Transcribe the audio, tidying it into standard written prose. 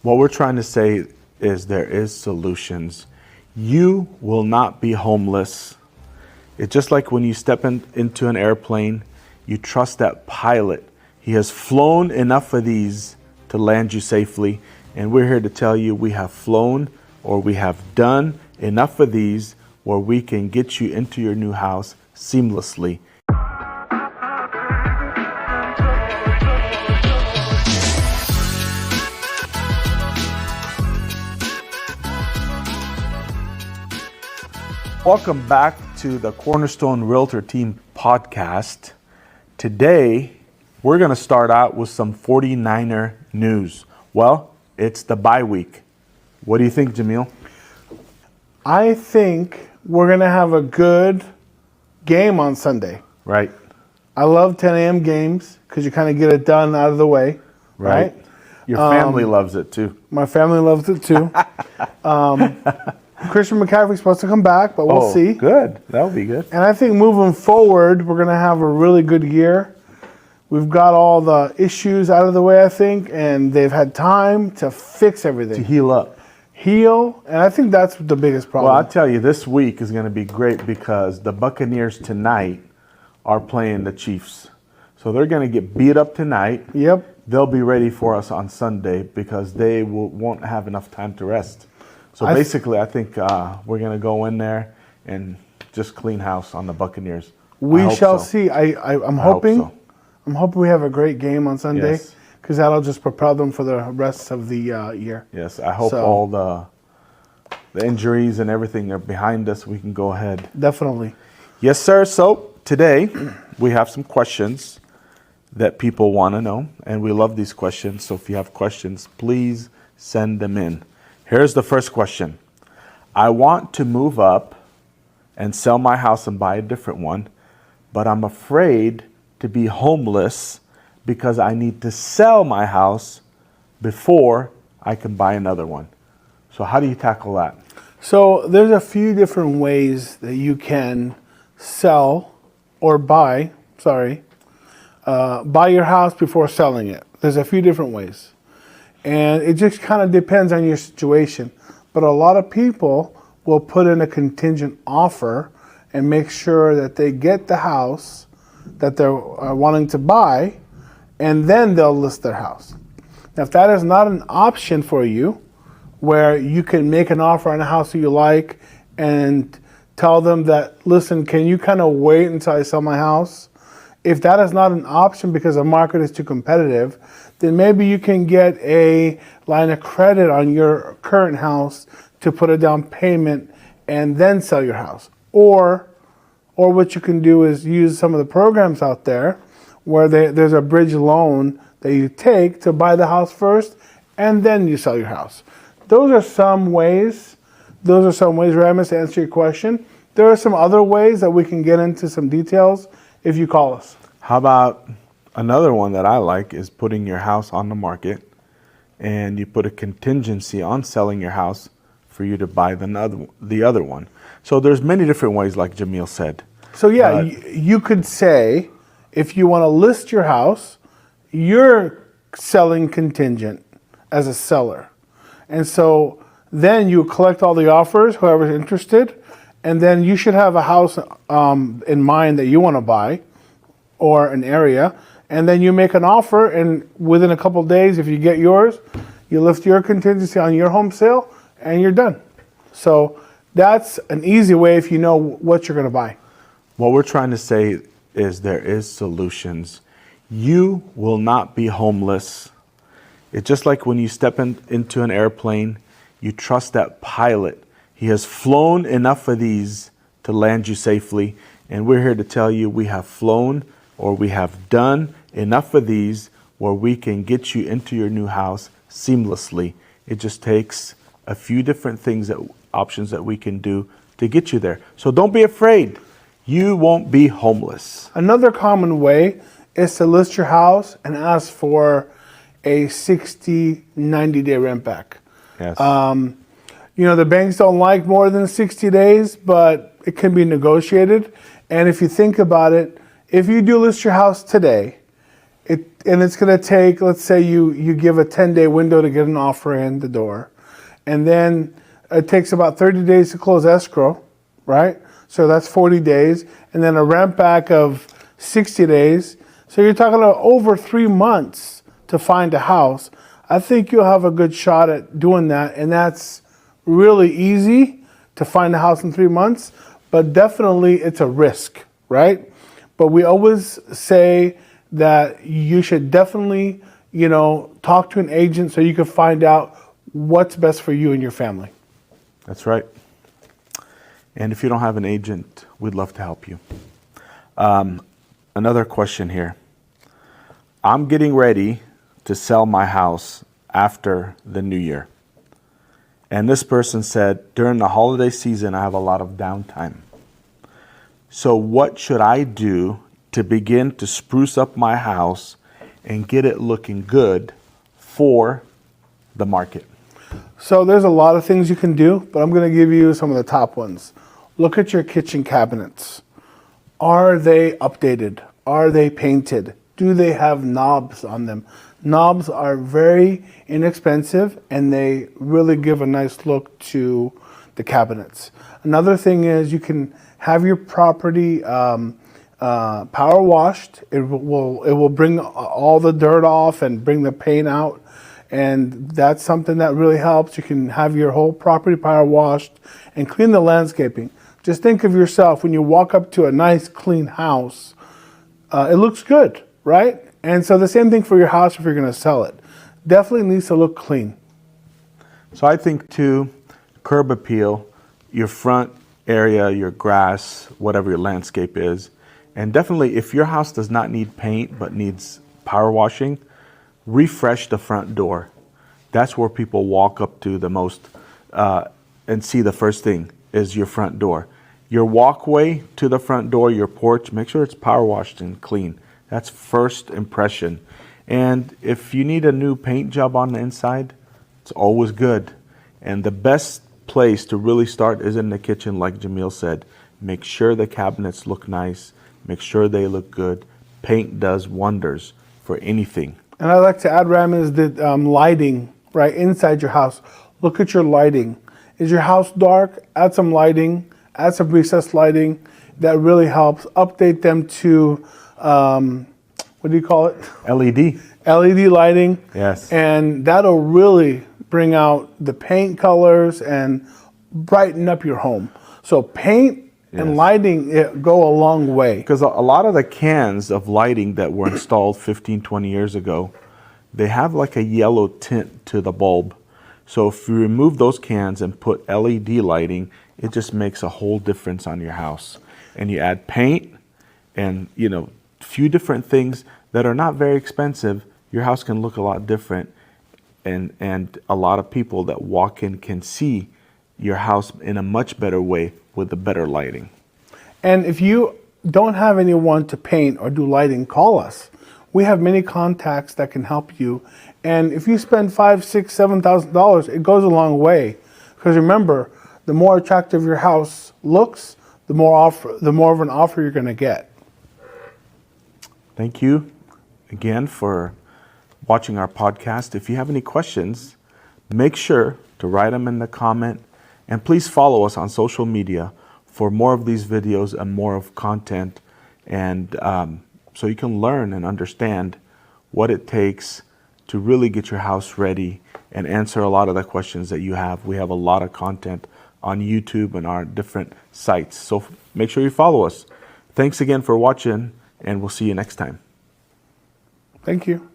What we're trying to say is there is solutions. You will not be homeless. It's just like when you step into an airplane, you trust that pilot. He has flown enough of these to land you safely. And we're here to tell you we have flown or we have done enough of these where we can get you into your new house seamlessly. Welcome back to the Cornerstone Realtor Team podcast. Today, we're going to start out with some 49er news. Well, it's the bye week. What do you think, Jamil? I think we're going to have a good game on Sunday. Right. I love 10 a.m. games because you kind of get it done out of the way. Right. Your family loves it too. My family loves it too. Christian McCaffrey's supposed to come back, but we'll see. Good. That'll be good. And I think moving forward, we're going to have a really good year. We've got all the issues out of the way, I think, and they've had time to fix everything. To heal up. And I think that's the biggest problem. Well, I'll tell you, this week is going to be great because the Buccaneers tonight are playing the Chiefs. So they're going to get beat up tonight. Yep. They'll be ready for us on Sunday because they won't have enough time to rest. So basically, I think we're going to go in there and just clean house on the Buccaneers. We shall see. I'm hoping we have a great game on Sunday because that'll just propel them for the rest of the year. Yes, I hope all the injuries and everything are behind us. We can go ahead. Definitely. Yes, sir. So today we have some questions that people want to know, and we love these questions. So if you have questions, please send them in. Here's the first question. I want to move up and sell my house and buy a different one, but I'm afraid to be homeless because I need to sell my house before I can buy another one. So how do you tackle that? So there's a few different ways that you can sell or buy your house before selling it. There's a few different ways. And it just kind of depends on your situation. But a lot of people will put in a contingent offer and make sure that they get the house that they're wanting to buy, and then they'll list their house. Now, if that is not an option for you, where you can make an offer on a house that you like and tell them that, listen, can you kind of wait until I sell my house? If that is not an option because the market is too competitive, then maybe you can get a line of credit on your current house to put a down payment and then sell your house. Or what you can do is use some of the programs out there where there's a bridge loan that you take to buy the house first and then you sell your house. Those are some ways, Ramis, to answer your question. There are some other ways that we can get into some details if you call us. How about another one that I like is putting your house on the market and you put a contingency on selling your house for you to buy the other one. So there's many different ways, like Jamil said. So you could say, if you want to list your house, you're selling contingent as a seller. And so then you collect all the offers, whoever's interested, and then you should have a house in mind that you want to buy or an area, and then you make an offer, and within a couple of days, if you get yours, you lift your contingency on your home sale, and you're done. So that's an easy way if you know what you're going to buy. What we're trying to say is there is solutions. You will not be homeless. It's just like when you step into an airplane, you trust that pilot. He has flown enough of these to land you safely. And we're here to tell you we have flown or we have done enough of these where we can get you into your new house seamlessly. It just takes a few different options that we can do to get you there. So don't be afraid. You won't be homeless. Another common way is to list your house and ask for a 60, 90-day rent back. Yes. The banks don't like more than 60 days, but it can be negotiated. And if you think about it, if you do list your house today, and it's going to take, let's say you give a 10-day window to get an offer in the door, and then it takes about 30 days to close escrow, right? So that's 40 days, and then a rent back of 60 days. So you're talking about over 3 months to find a house. I think you'll have a good shot at doing that, and that's really easy to find a house in 3 months, but definitely it's a risk, right? But we always say that you should definitely, talk to an agent so you can find out what's best for you and your family. That's right. And if you don't have an agent, we'd love to help you. Another question here. I'm getting ready to sell my house after the new year. And this person said, during the holiday season, I have a lot of downtime. So what should I do to begin to spruce up my house and get it looking good for the market? So there's a lot of things you can do, but I'm going to give you some of the top ones. Look at your kitchen cabinets. Are they updated? Are they painted? Do they have knobs on them? Knobs are very inexpensive and they really give a nice look to the cabinets. Another thing is you can have your property power washed. It will bring all the dirt off and bring the paint out, and that's something that really helps. You can have your whole property power washed and clean the landscaping. Just think of yourself when you walk up to a nice clean house. It looks good, right? And so the same thing for your house if you're going to sell it. Definitely needs to look clean. So I think too, curb appeal, your front area, your grass, whatever your landscape is. And definitely if your house does not need paint but needs power washing, refresh the front door. That's where people walk up to the most and see the first thing is your front door. Your walkway to the front door, your porch, make sure it's power washed and clean. That's first impression. And if you need a new paint job on the inside, it's always good. And the best place to really start is in the kitchen, like Jamil said. Make sure the cabinets look nice. Make sure they look good. Paint does wonders for anything. And I'd like to add, Ram, is that lighting, right, inside your house. Look at your lighting. Is your house dark? Add some lighting. Add some recessed lighting. That really helps. Update them to, what do you call it? LED. LED lighting. Yes. And that'll really bring out the paint colors and brighten up your home. So paint and lighting go a long way. Because a lot of the cans of lighting that were installed 15, 20 years ago, they have like a yellow tint to the bulb. So if you remove those cans and put LED lighting, it just makes a whole difference on your house. And you add paint and, few different things that are not very expensive, your house can look a lot different. And a lot of people that walk in can see your house in a much better way with the better lighting. And if you don't have anyone to paint or do lighting, call us. We have many contacts that can help you. And if you spend $5,000, $6,000, $7,000, it goes a long way. Because remember, the more attractive your house looks, the more of an offer you're going to get. Thank you again for watching our podcast. If you have any questions, make sure to write them in the comment, and please follow us on social media for more of these videos and more of content, and so you can learn and understand what it takes to really get your house ready and answer a lot of the questions that you have. We have a lot of content on YouTube and our different sites, so make sure you follow us. Thanks again for watching, and we'll see you next time. Thank you.